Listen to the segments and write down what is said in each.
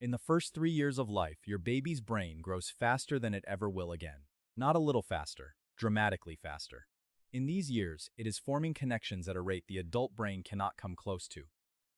In the first 3 years of life, your baby's brain grows faster than it ever will again. Not a little faster, dramatically faster. In these years, it is forming connections at a rate the adult brain cannot come close to,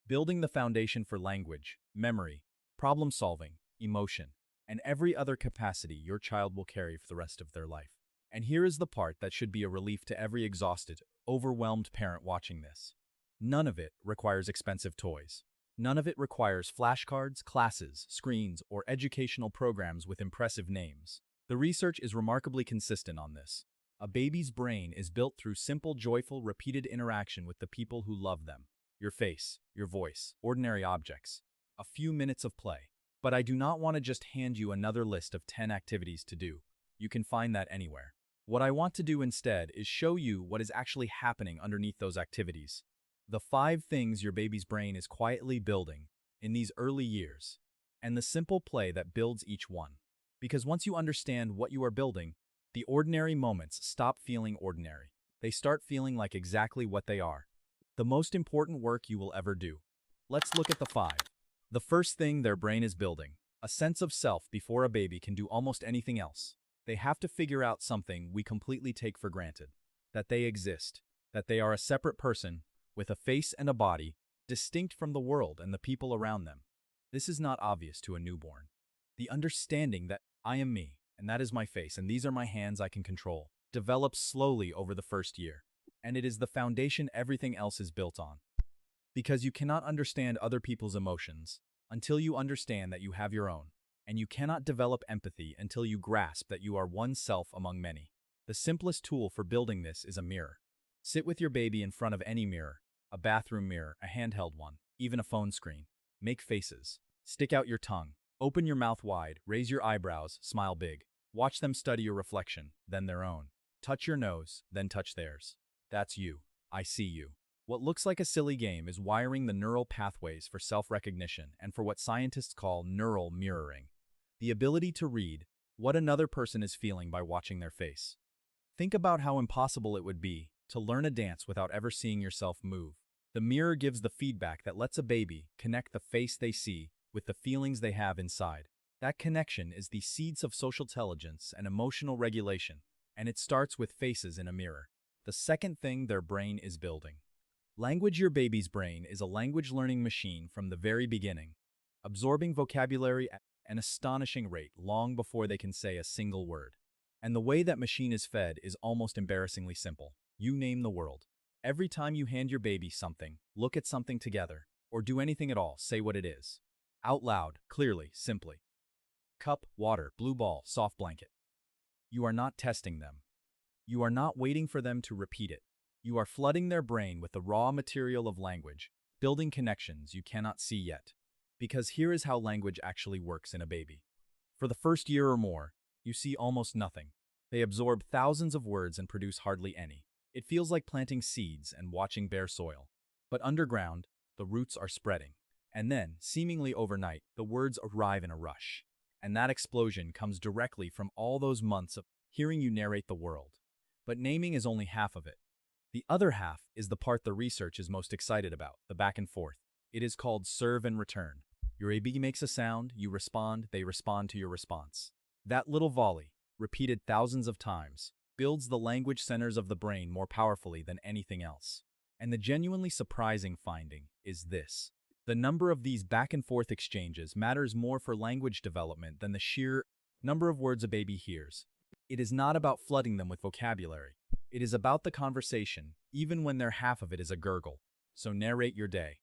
building the foundation for language, memory, problem solving, emotion, and every other capacity your child will carry for the rest of their life. And here is the part that should be a relief to every exhausted, overwhelmed parent watching this. None of it requires expensive toys. None of it requires flashcards, classes, screens, or educational programs with impressive names. The research is remarkably consistent on this. A baby's brain is built through simple, joyful, repeated interaction with the people who love them. Your face, your voice, ordinary objects, a few minutes of play. But I do not want to just hand you another list of 10 activities to do. You can find that anywhere. What I want to do instead is show you what is actually happening underneath those activities. The 5 things your baby's brain is quietly building in these early years, and the simple play that builds each one. Because once you understand what you are building, the ordinary moments stop feeling ordinary. They start feeling like exactly what they are. The most important work you will ever do. Let's look at the 5. The first thing their brain is building, a sense of self before a baby can do almost anything else. They have to figure out something we completely take for granted. That they exist. That they are a separate person, with a face and a body, distinct from the world and the people around them. This is not obvious to a newborn. The understanding that I am me, and that is my face, and these are my hands I can control, develops slowly over the first year. And it is the foundation everything else is built on. Because you cannot understand other people's emotions until you understand that you have your own. And you cannot develop empathy until you grasp that you are one self among many. The simplest tool for building this is a mirror. Sit with your baby in front of any mirror, a bathroom mirror, a handheld one, even a phone screen. Make faces. Stick out your tongue. Open your mouth wide, raise your eyebrows, smile big. Watch them study your reflection, then their own. Touch your nose, then touch theirs. That's you. I see you. What looks like a silly game is wiring the neural pathways for self-recognition and for what scientists call neural mirroring. The ability to read what another person is feeling by watching their face. Think about how impossible it would be to learn a dance without ever seeing yourself move. The mirror gives the feedback that lets a baby connect the face they see with the feelings they have inside. That connection is the seeds of social intelligence and emotional regulation, and it starts with faces in a mirror. The second thing their brain is building. Language. Your baby's brain is a language learning machine from the very beginning, absorbing vocabulary at an astonishing rate long before they can say a single word. And the way that machine is fed is almost embarrassingly simple. You name the world. Every time you hand your baby something, look at something together, or do anything at all, say what it is. Out loud, clearly, simply. Cup, water, blue ball, soft blanket. You are not testing them. You are not waiting for them to repeat it. You are flooding their brain with the raw material of language, building connections you cannot see yet. Because here is how language actually works in a baby. For the first year or more, you see almost nothing. They absorb thousands of words and produce hardly any. It feels like planting seeds and watching bare soil. But underground, the roots are spreading. And then, seemingly overnight, the words arrive in a rush. And that explosion comes directly from all those months of hearing you narrate the world. But naming is only half of it. The other half is the part the research is most excited about, the back and forth. It is called serve and return. Your baby makes a sound, you respond, they respond to your response. That little volley, repeated thousands of times, builds the language centers of the brain more powerfully than anything else. And the genuinely surprising finding is this. The number of these back-and-forth exchanges matters more for language development than the sheer number of words a baby hears. It is not about flooding them with vocabulary. It is about the conversation, even when their half of it is a gurgle. So narrate your day.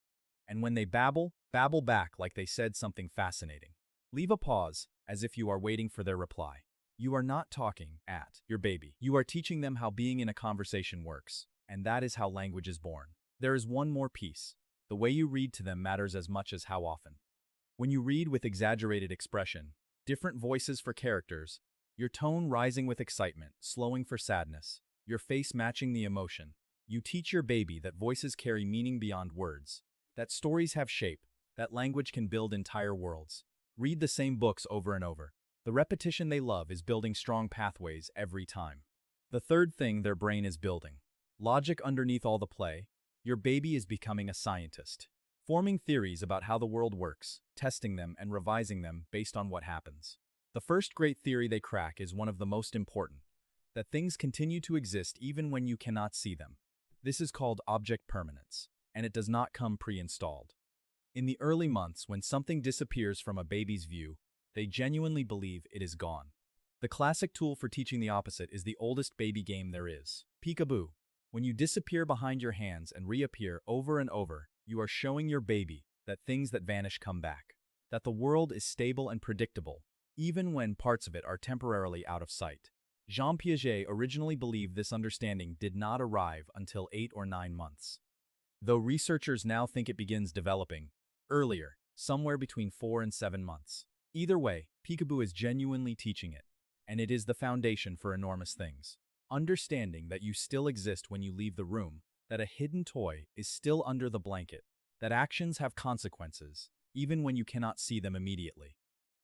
And when they babble, babble back like they said something fascinating. Leave a pause, as if you are waiting for their reply. You are not talking at your baby. You are teaching them how being in a conversation works. And that is how language is born. There is one more piece. The way you read to them matters as much as how often. When you read with exaggerated expression, different voices for characters, your tone rising with excitement, slowing for sadness, your face matching the emotion, you teach your baby that voices carry meaning beyond words, that stories have shape, that language can build entire worlds. Read the same books over and over. The repetition they love is building strong pathways every time. The third thing their brain is building. Logic underneath all the play. Your baby is becoming a scientist, forming theories about how the world works, testing them and revising them based on what happens. The first great theory they crack is one of the most important, that things continue to exist even when you cannot see them. This is called object permanence, and it does not come pre-installed. In the early months, when something disappears from a baby's view, they genuinely believe it is gone. The classic tool for teaching the opposite is the oldest baby game there is, peekaboo. When you disappear behind your hands and reappear over and over, you are showing your baby that things that vanish come back, that the world is stable and predictable, even when parts of it are temporarily out of sight. Jean Piaget originally believed this understanding did not arrive until 8 or 9 months, though researchers now think it begins developing earlier, somewhere between 4 and 7 months. Either way, peekaboo is genuinely teaching it, and it is the foundation for enormous things. Understanding that you still exist when you leave the room, that a hidden toy is still under the blanket, that actions have consequences, even when you cannot see them immediately.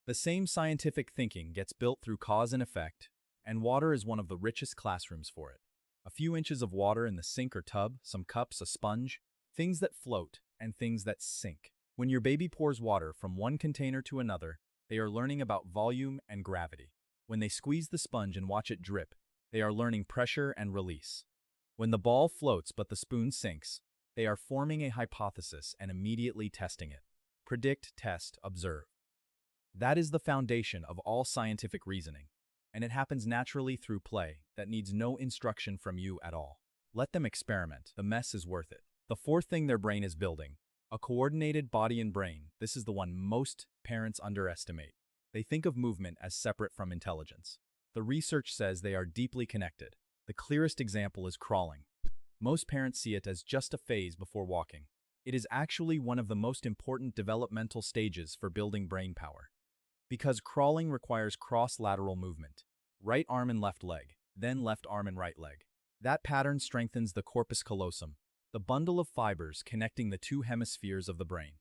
The same scientific thinking gets built through cause and effect, and water is one of the richest classrooms for it. A few inches of water in the sink or tub, some cups, a sponge, things that float and things that sink. When your baby pours water from one container to another, they are learning about volume and gravity. When they squeeze the sponge and watch it drip, they are learning pressure and release. When the ball floats but the spoon sinks, they are forming a hypothesis and immediately testing it. Predict, test, observe. That is the foundation of all scientific reasoning, and it happens naturally through play that needs no instruction from you at all. Let them experiment. The mess is worth it. The fourth thing their brain is building, a coordinated body and brain. This is the one most parents underestimate. They think of movement as separate from intelligence. The research says they are deeply connected. The clearest example is crawling. Most parents see it as just a phase before walking. It is actually one of the most important developmental stages for building brain power. Because crawling requires cross-lateral movement, right arm and left leg, then left arm and right leg. That pattern strengthens the corpus callosum, the bundle of fibers connecting the two hemispheres of the brain.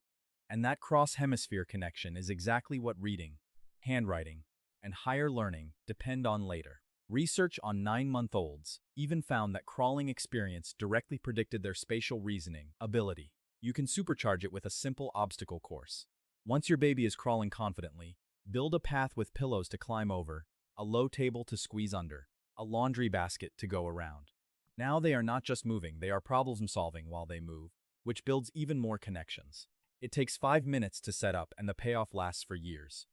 And that cross-hemisphere connection is exactly what reading, handwriting, and higher learning depend on later. Research on 9-month-olds even found that crawling experience directly predicted their spatial reasoning ability. You can supercharge it with a simple obstacle course. Once your baby is crawling confidently, build a path with pillows to climb over, a low table to squeeze under, a laundry basket to go around. Now they are not just moving, they are problem-solving while they move, which builds even more connections. It takes 5 minutes to set up and the payoff lasts for years.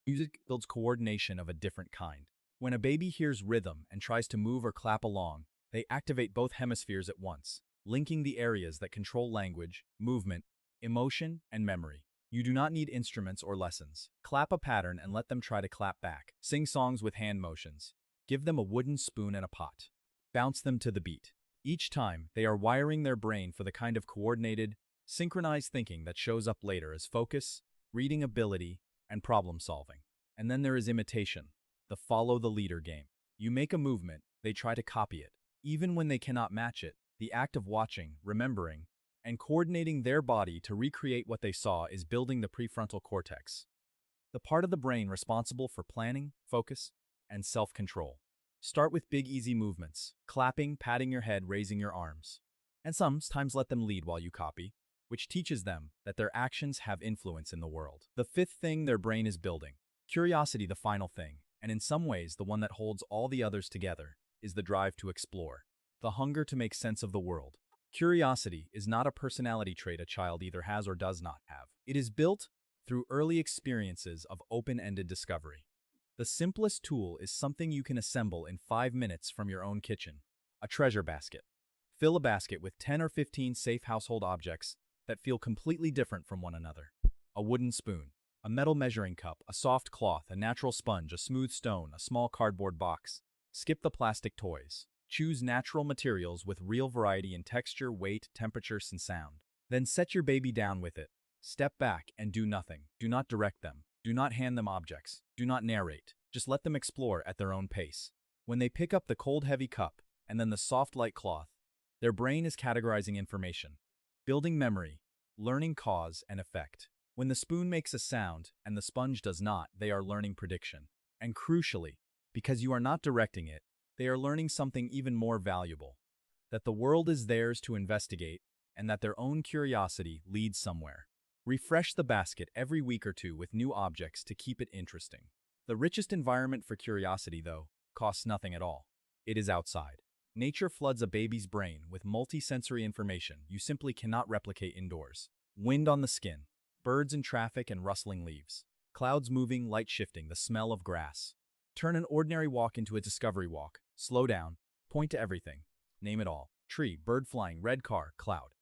Music builds coordination of a different kind. When a baby hears rhythm and tries to move or clap along, they activate both hemispheres at once, linking the areas that control language, movement, emotion, and memory. You do not need instruments or lessons. Clap a pattern and let them try to clap back. Sing songs with hand motions. Give them a wooden spoon and a pot. Bounce them to the beat. Each time, they are wiring their brain for the kind of coordinated, synchronized thinking that shows up later as focus, reading ability, and problem solving. And then there is imitation, the follow the leader game. You make a movement, they try to copy it. Even when they cannot match it, the act of watching, remembering, and coordinating their body to recreate what they saw is building the prefrontal cortex, the part of the brain responsible for planning, focus, and self-control. Start with big, easy movements, clapping, patting your head, raising your arms. And sometimes let them lead while you copy, which teaches them that their actions have influence in the world. The fifth thing their brain is building, curiosity, the final thing, and in some ways the one that holds all the others together, is the drive to explore, the hunger to make sense of the world. Curiosity is not a personality trait a child either has or does not have. It is built through early experiences of open-ended discovery. The simplest tool is something you can assemble in 5 minutes from your own kitchen, a treasure basket. Fill a basket with 10 or 15 safe household objects that feel completely different from one another. A wooden spoon, a metal measuring cup, a soft cloth, a natural sponge, a smooth stone, a small cardboard box. Skip the plastic toys. Choose natural materials with real variety in texture, weight, temperatures, and sound. Then set your baby down with it. Step back and do nothing. Do not direct them. Do not hand them objects. Do not narrate. Just let them explore at their own pace. When they pick up the cold, heavy cup and then the soft, light cloth, their brain is categorizing information, building memory, learning cause and effect. When the spoon makes a sound and the sponge does not, they are learning prediction. And crucially, because you are not directing it, they are learning something even more valuable, that the world is theirs to investigate and that their own curiosity leads somewhere. Refresh the basket every week or two with new objects to keep it interesting. The richest environment for curiosity, though, costs nothing at all. It is outside. Nature floods a baby's brain with multi-sensory information you simply cannot replicate indoors. Wind on the skin, birds in traffic and rustling leaves, clouds moving, light shifting, the smell of grass. Turn an ordinary walk into a discovery walk. Slow down, point to everything. Name it all. Tree, bird flying, red car, cloud.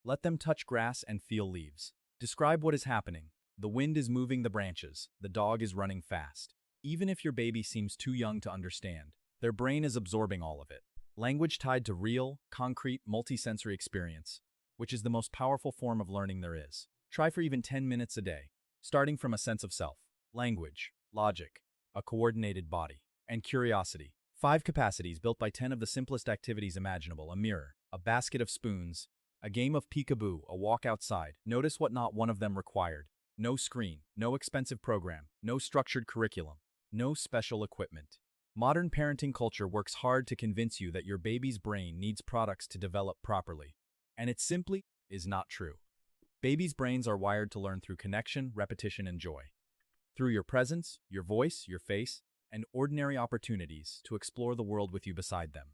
Let them touch grass and feel leaves. Describe what is happening. The wind is moving the branches. The dog is running fast. Even if your baby seems too young to understand, their brain is absorbing all of it. Language tied to real, concrete, multisensory experience, which is the most powerful form of learning there is. Try for even 10 minutes a day, starting from a sense of self. Language, logic, a coordinated body, and curiosity. 5 capacities built by 10 of the simplest activities imaginable: a mirror, a basket of spoons, a game of peekaboo, a walk outside. Notice what not one of them required. No screen, no expensive program, no structured curriculum, no special equipment. Modern parenting culture works hard to convince you that your baby's brain needs products to develop properly, and it simply is not true. Babies' brains are wired to learn through connection, repetition, and joy. Through your presence, your voice, your face, and ordinary opportunities to explore the world with you beside them.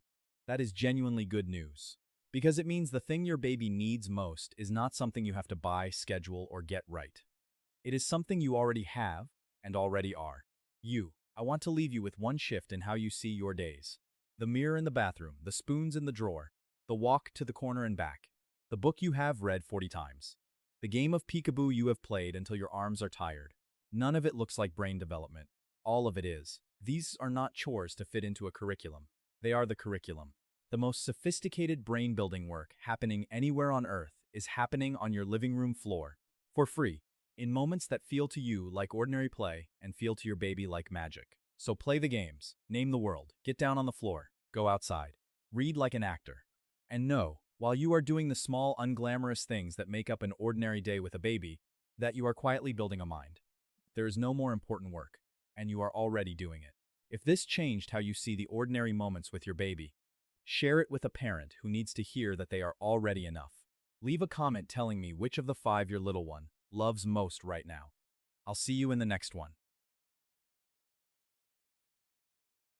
That is genuinely good news, because it means the thing your baby needs most is not something you have to buy, schedule, or get right. It is something you already have and already are. I want to leave you with one shift in how you see your days. The mirror in the bathroom, the spoons in the drawer, the walk to the corner and back, the book you have read 40 times, the game of peekaboo you have played until your arms are tired. None of it looks like brain development. All of it is. These are not chores to fit into a curriculum. They are the curriculum. The most sophisticated brain-building work happening anywhere on Earth is happening on your living room floor, for free, in moments that feel to you like ordinary play and feel to your baby like magic. So play the games, name the world, get down on the floor, go outside, read like an actor. And know, while you are doing the small, unglamorous things that make up an ordinary day with a baby, that you are quietly building a mind. There is no more important work, and you are already doing it. If this changed how you see the ordinary moments with your baby, share it with a parent who needs to hear that they are already enough. Leave a comment telling me which of the 5 your little one loves most right now. I'll see you in the next one.